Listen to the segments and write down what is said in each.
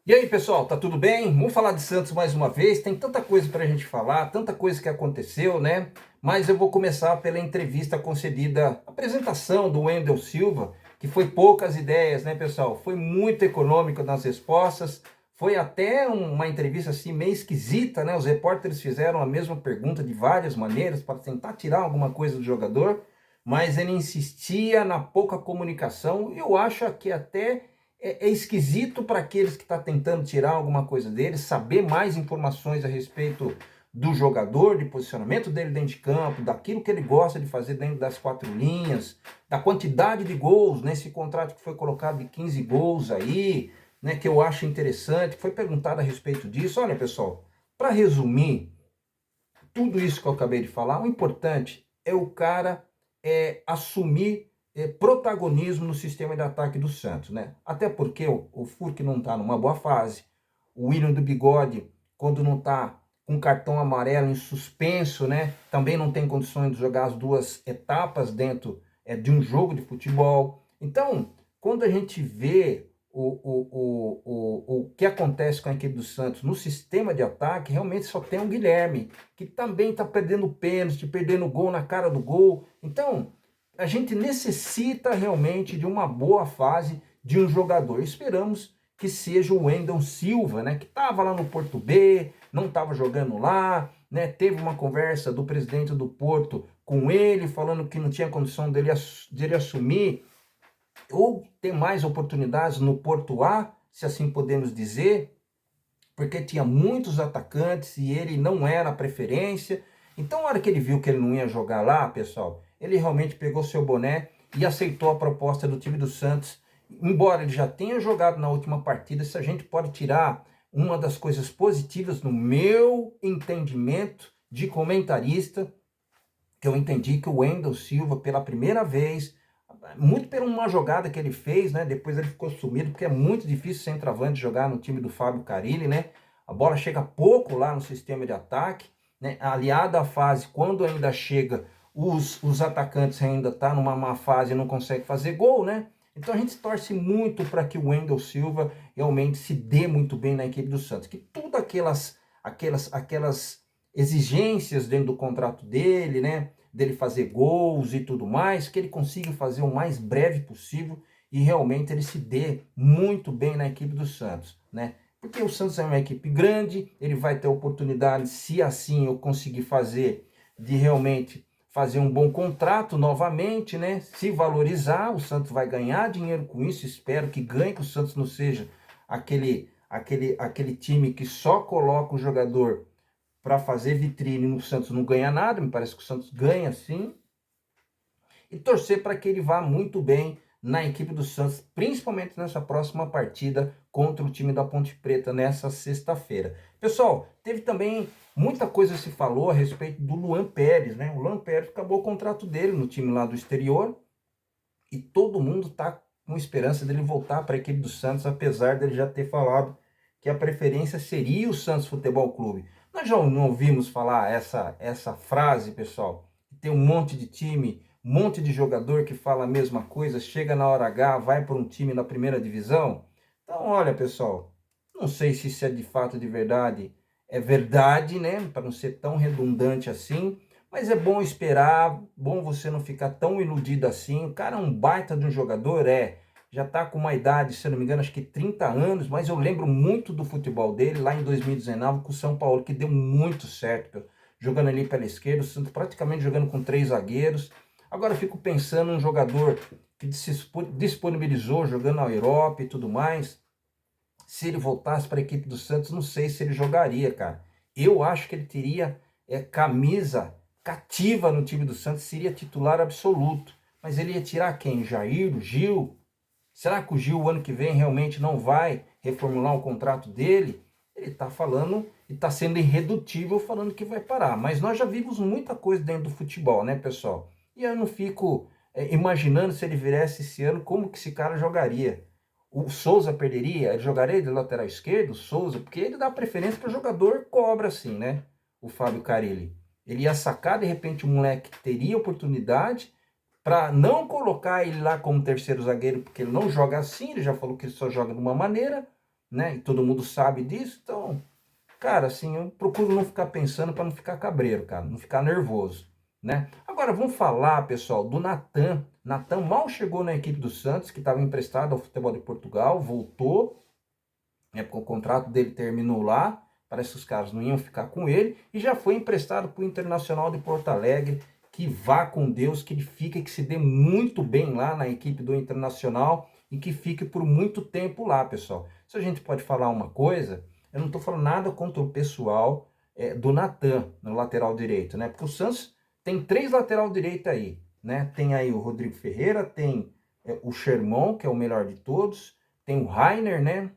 E aí, pessoal, tá tudo bem? Vamos falar de Santos mais uma vez. Tem tanta coisa para a gente falar, tanta coisa que aconteceu, né? Mas eu vou começar pela entrevista concedida, a apresentação do Wendel Silva, que foi poucas ideias, né, pessoal? Foi muito econômico nas respostas. Foi até uma entrevista assim meio esquisita, né? Os repórteres fizeram a mesma pergunta de várias maneiras para tentar tirar alguma coisa do jogador, mas ele insistia na pouca comunicação. Eu acho que até é esquisito para aqueles que estão tentando tirar alguma coisa dele, saber mais informações a respeito do jogador, de posicionamento dele dentro de campo, daquilo que ele gosta de fazer dentro das quatro linhas, da quantidade de gols nesse contrato que foi colocado de 15 gols aí, né, que eu acho interessante. Foi perguntado a respeito disso. Olha, pessoal, para resumir tudo isso que eu acabei de falar, o importante é o cara assumir protagonismo no sistema de ataque do Santos, né? Até porque o Furk não está numa boa fase, o William do Bigode, quando não está com cartão amarelo em suspenso, né? Também não tem condições de jogar as duas etapas dentro de um jogo de futebol. Então, quando a gente vê o que acontece com a equipe do Santos no sistema de ataque, realmente só tem o Guilherme, que também está perdendo pênalti, perdendo gol na cara do gol. Então, a gente necessita realmente de uma boa fase de um jogador. Esperamos que seja o Wendel Silva, né, que estava lá no Porto B, não estava jogando lá, né, teve uma conversa do presidente do Porto com ele, falando que não tinha condição dele assumir ou ter mais oportunidades no Porto A, se assim podemos dizer, porque tinha muitos atacantes e ele não era a preferência. Então, na hora que ele viu que ele não ia jogar lá, pessoal, ele realmente pegou seu boné e aceitou a proposta do time do Santos. Embora ele já tenha jogado na última partida, se a gente pode tirar uma das coisas positivas no meu entendimento de comentarista, que eu entendi que o Wendel Silva, pela primeira vez, muito por uma jogada que ele fez, né? Depois ele ficou sumido, porque é muito difícil centroavante jogar no time do Fábio Carille, né? A bola chega pouco lá no sistema de ataque, né? Aliada à fase, quando ainda chega, os atacantes ainda tá numa má fase e não consegue fazer gol, né? Então a gente torce muito para que o Wendel Silva realmente se dê muito bem na equipe do Santos, que tudo aquelas exigências dentro do contrato dele, né? Dele fazer gols e tudo mais, que ele consiga fazer o mais breve possível e realmente ele se dê muito bem na equipe do Santos, né? Porque o Santos é uma equipe grande, ele vai ter oportunidade, se assim eu conseguir fazer, de realmente fazer um bom contrato novamente, né? Se valorizar, o Santos vai ganhar dinheiro com isso, espero que ganhe, que o Santos não seja aquele time que só coloca o jogador para fazer vitrine no Santos não ganha nada, me parece que o Santos ganha sim, e torcer para que ele vá muito bem na equipe do Santos, principalmente nessa próxima partida contra o time da Ponte Preta nessa sexta-feira. Pessoal, teve também muita coisa se falou a respeito do Luan Pérez, né? O Luan Pérez acabou o contrato dele no time lá do exterior e todo mundo está com esperança dele voltar para a equipe do Santos, apesar dele já ter falado que a preferência seria o Santos Futebol Clube. Nós já não ouvimos falar essa frase, pessoal? Tem um monte de time, um monte de jogador que fala a mesma coisa, chega na hora H, vai para um time na primeira divisão. Então, olha, pessoal, não sei se isso é de fato de verdade, é verdade, né? Para não ser tão redundante assim, mas é bom esperar, bom você não ficar tão iludido assim. O cara é um baita de um jogador, já tá com uma idade, se eu não me engano, acho que 30 anos, mas eu lembro muito do futebol dele lá em 2019 com o São Paulo, que deu muito certo, jogando ali pela esquerda, praticamente jogando com 3 zagueiros. Agora eu fico pensando um jogador que se disponibilizou jogando na Europa e tudo mais. Se ele voltasse para a equipe do Santos, não sei se ele jogaria, cara. Eu acho que ele teria camisa cativa no time do Santos, seria titular absoluto. Mas ele ia tirar quem? Jair, Gil? Será que o Gil, o ano que vem, realmente não vai reformular o contrato dele? Ele está falando e está sendo irredutível falando que vai parar. Mas nós já vimos muita coisa dentro do futebol, né, pessoal? E eu não fico imaginando se ele viesse esse ano, como que esse cara jogaria. O Souza perderia? Ele jogaria de lateral esquerdo? O Souza? Porque ele dá preferência para o jogador cobra, assim, né? O Fábio Carille. Ele ia sacar, de repente, um moleque que teria oportunidade para não colocar ele lá como terceiro zagueiro, porque ele não joga assim, ele já falou que ele só joga de uma maneira, né? E todo mundo sabe disso, então, cara, assim, eu procuro não ficar pensando para não ficar cabreiro, cara, não ficar nervoso, né? Agora, vamos falar, pessoal, do Natan. Natan mal chegou na equipe do Santos, que estava emprestado ao futebol de Portugal, voltou, né, porque o contrato dele terminou lá, parece que os caras não iam ficar com ele, e já foi emprestado para o Internacional de Porto Alegre, que vá com Deus, que ele fique, que se dê muito bem lá na equipe do Internacional e que fique por muito tempo lá, pessoal. Se a gente pode falar uma coisa, eu não estou falando nada contra o pessoal do Natan, no lateral direito, né? Porque o Santos tem 3 lateral direito aí, né? Tem aí o Rodrigo Ferreira, tem o Sherman, que é o melhor de todos, tem o Rainer, né?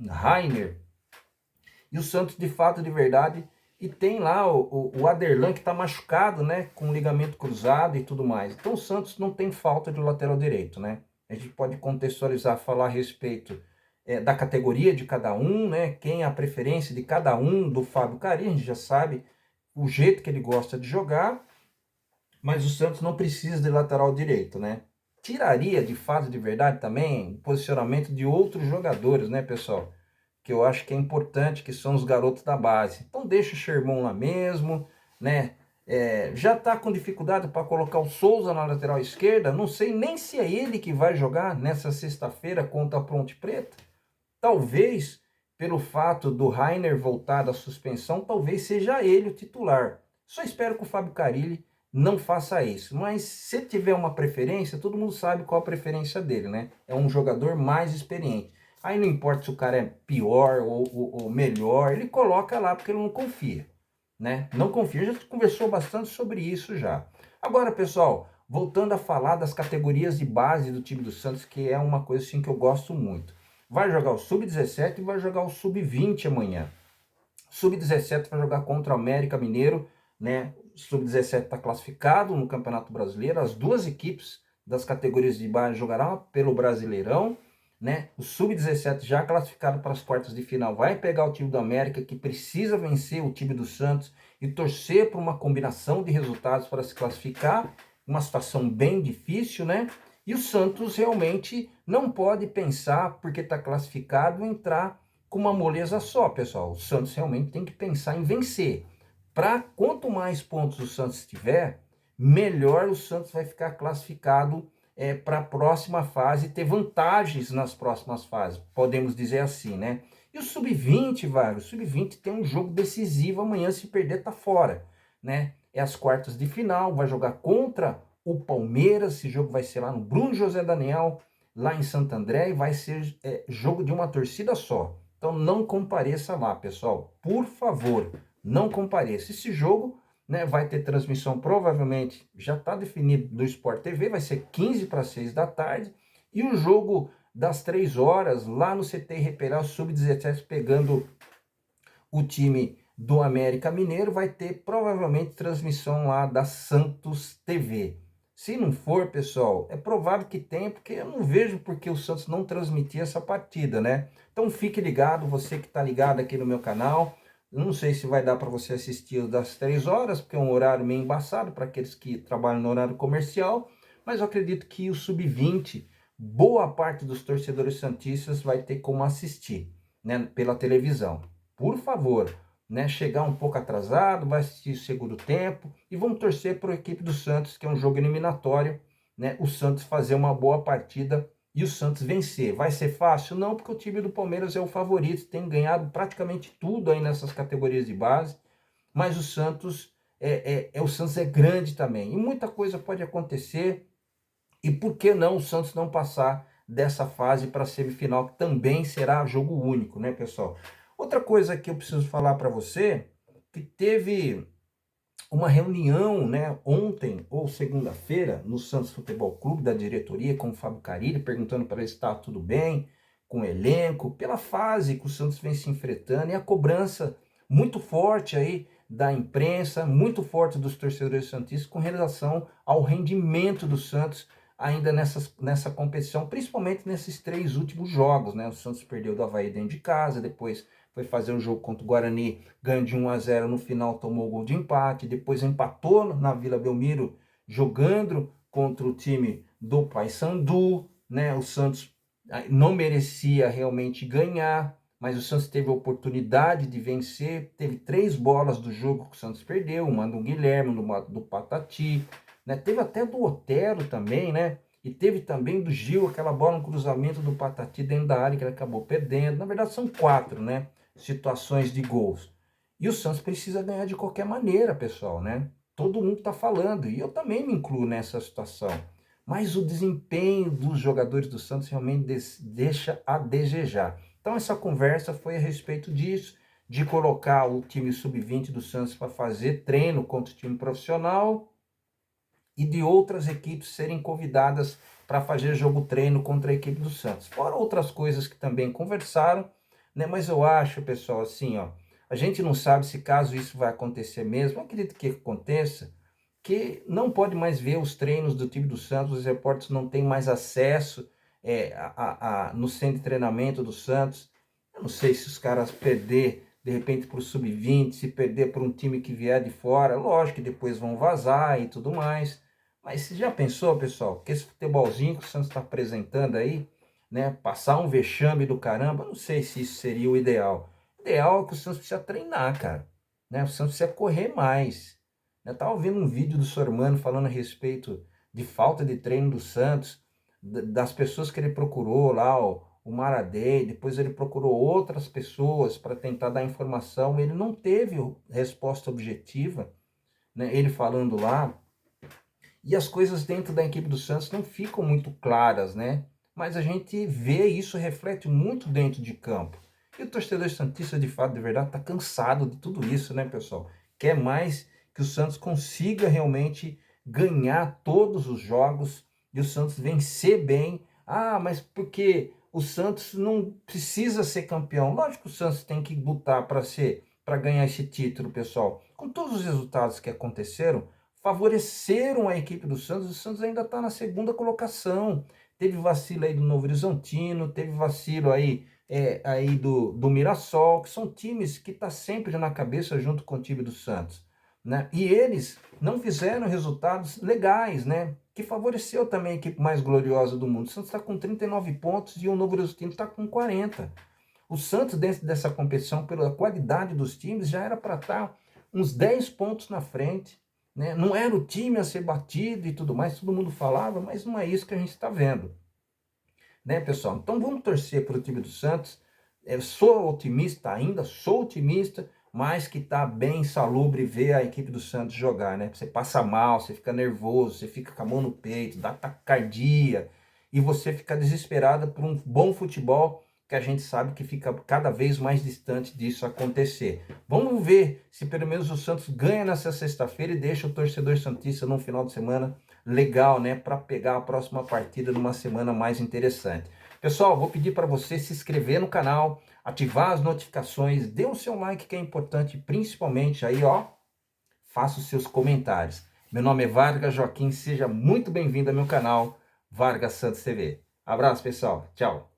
Rainer. E o Santos, de fato, de verdade, e tem lá o Aderlan, que está machucado, né, com ligamento cruzado e tudo mais. Então o Santos não tem falta de lateral direito, né? A gente pode contextualizar, falar a respeito da categoria de cada um, né? Quem é a preferência de cada um, do Fábio Carilli, a gente já sabe o jeito que ele gosta de jogar, mas o Santos não precisa de lateral direito, né? Tiraria de fato, de verdade, também o posicionamento de outros jogadores, né, pessoal? Que eu acho que é importante, que são os garotos da base. Então deixa o Sherman lá mesmo, né? Já está com dificuldade para colocar o Souza na lateral esquerda. Não sei nem se é ele que vai jogar nessa sexta-feira contra a Ponte Preta. Talvez, pelo fato do Rainer voltar da suspensão, talvez seja ele o titular. Só espero que o Fábio Carilli não faça isso. Mas se tiver uma preferência, todo mundo sabe qual a preferência dele, né? É um jogador mais experiente. Aí não importa se o cara é pior ou melhor, ele coloca lá porque ele não confia, né? Não confia, já conversou bastante sobre isso já. Agora, pessoal, voltando a falar das categorias de base do time do Santos, que é uma coisa assim que eu gosto muito. Vai jogar o Sub-17 e vai jogar o Sub-20 amanhã. Sub-17 vai jogar contra o América Mineiro, né? O Sub-17 está classificado no Campeonato Brasileiro. As duas equipes das categorias de base jogarão pelo Brasileirão, né? O Sub-17 já classificado para as quartas de final vai pegar o time do América, que precisa vencer o time do Santos e torcer por uma combinação de resultados para se classificar. Uma situação bem difícil, né? E o Santos realmente não pode pensar, porque está classificado, entrar com uma moleza só, pessoal. O Santos realmente tem que pensar em vencer. Para quanto mais pontos o Santos tiver, melhor o Santos vai ficar classificado para a próxima fase e ter vantagens nas próximas fases, podemos dizer assim, né? E o Sub-20, Wagner, o Sub-20 tem um jogo decisivo amanhã, se perder tá fora, né? É as quartas de final, vai jogar contra o Palmeiras, esse jogo vai ser lá no Bruno José Daniel, lá em Santo André, e vai ser jogo de uma torcida só. Então não compareça lá, pessoal, por favor, não compareça. Esse jogo, né, vai ter transmissão, provavelmente já está definido do Sport TV, vai ser 15 para 6 da tarde, e o jogo das 3 horas lá no CT Reperal Sub-17 pegando o time do América Mineiro, vai ter provavelmente transmissão lá da Santos TV. Se não for, pessoal, é provável que tenha, porque eu não vejo porque o Santos não transmitir essa partida, né? Então fique ligado, você que está ligado aqui no meu canal. Não sei se vai dar para você assistir das 3 horas, porque é um horário meio embaçado para aqueles que trabalham no horário comercial, mas eu acredito que o Sub-20, boa parte dos torcedores santistas vai ter como assistir, né, pela televisão. Por favor, né, chegar um pouco atrasado, vai assistir o segundo tempo e vamos torcer para a equipe do Santos, que é um jogo eliminatório, né, o Santos fazer uma boa partida e o Santos vencer. Vai ser fácil? Não, porque o time do Palmeiras é o favorito, tem ganhado praticamente tudo aí nessas categorias de base, mas o Santos o Santos é grande também e muita coisa pode acontecer. E por que não o Santos não passar dessa fase para a semifinal, que também será jogo único, né, pessoal? Outra coisa que eu preciso falar para você, que teve uma reunião, né, ontem ou segunda-feira, no Santos Futebol Clube, da diretoria, com o Fábio Carilli, perguntando para ele se está tudo bem com o elenco, pela fase que o Santos vem se enfrentando e a cobrança muito forte aí da imprensa, muito forte dos torcedores santistas com relação ao rendimento do Santos ainda nessa competição, principalmente nesses 3 últimos jogos, né? O Santos perdeu do Avaí dentro de casa, depois foi fazer um jogo contra o Guarani, ganhou de 1-0, no final tomou o gol de empate, depois empatou na Vila Belmiro, jogando contra o time do Paysandu, né? O Santos não merecia realmente ganhar, mas o Santos teve a oportunidade de vencer, teve 3 bolas do jogo que o Santos perdeu, uma do Guilherme, uma do Patati, né? Teve até do Otero também, né? E teve também do Gil, aquela bola no cruzamento do Patati dentro da área que ele acabou perdendo. Na verdade são 4, né? Situações de gols. E o Santos precisa ganhar de qualquer maneira, pessoal, né? Todo mundo está falando, e eu também me incluo nessa situação. Mas o desempenho dos jogadores do Santos realmente deixa a desejar. Então essa conversa foi a respeito disso, de colocar o time sub-20 do Santos para fazer treino contra o time profissional e de outras equipes serem convidadas para fazer jogo treino contra a equipe do Santos. Fora outras coisas que também conversaram, né? Mas eu acho, pessoal, assim, ó, a gente não sabe se caso isso vai acontecer mesmo, eu acredito que aconteça, que não pode mais ver os treinos do time do Santos, os repórteres não têm mais acesso no centro de treinamento do Santos. Eu não sei se os caras perder de repente para o sub-20, se perder para um time que vier de fora, lógico que depois vão vazar e tudo mais. Mas você já pensou, pessoal, que esse futebolzinho que o Santos está apresentando aí, né, passar um vexame do caramba, eu não sei se isso seria o ideal. O ideal é que o Santos precisa treinar, cara, né? O Santos precisa correr mais. Eu estava vendo um vídeo do Sormano falando a respeito de falta de treino do Santos, das pessoas que ele procurou lá, o Maradei, depois ele procurou outras pessoas para tentar dar informação, ele não teve resposta objetiva, né? Ele falando lá, e as coisas dentro da equipe do Santos não ficam muito claras, né? Mas a gente vê isso, reflete muito dentro de campo. E o torcedor santista, de fato, de verdade, está cansado de tudo isso, né, pessoal? Quer mais que o Santos consiga realmente ganhar todos os jogos e o Santos vencer bem. Ah, mas porque o Santos não precisa ser campeão. Lógico que o Santos tem que lutar para ganhar esse título, pessoal. Com todos os resultados que aconteceram, favoreceram a equipe do Santos. O Santos ainda está na segunda colocação. Teve vacilo aí do Novo Horizontino, teve vacilo aí do Mirassol, que são times que estão sempre na cabeça junto com o time do Santos, né? E eles não fizeram resultados legais, né? Que favoreceu também a equipe mais gloriosa do mundo. O Santos está com 39 pontos e o Novo Horizontino está com 40. O Santos, dentro dessa competição, pela qualidade dos times, já era para estar uns 10 pontos na frente, né? Não era o time a ser batido e tudo mais, todo mundo falava, mas não é isso que a gente está vendo, né, pessoal? Então vamos torcer para o time do Santos. Eu sou otimista ainda, sou otimista, mas que está bem insalubre ver a equipe do Santos jogar, né? Você passa mal, você fica nervoso, você fica com a mão no peito, dá taquicardia, e você fica desesperada por um bom futebol que a gente sabe que fica cada vez mais distante disso acontecer. Vamos ver se pelo menos o Santos ganha nessa sexta-feira e deixa o torcedor santista no final de semana legal, né, para pegar a próxima partida numa semana mais interessante. Pessoal, vou pedir para você se inscrever no canal, ativar as notificações, dê o seu like que é importante, principalmente aí, ó, faça os seus comentários. Meu nome é Vargas Joaquim, seja muito bem-vindo ao meu canal Vargas Santos TV. Abraço, pessoal. Tchau.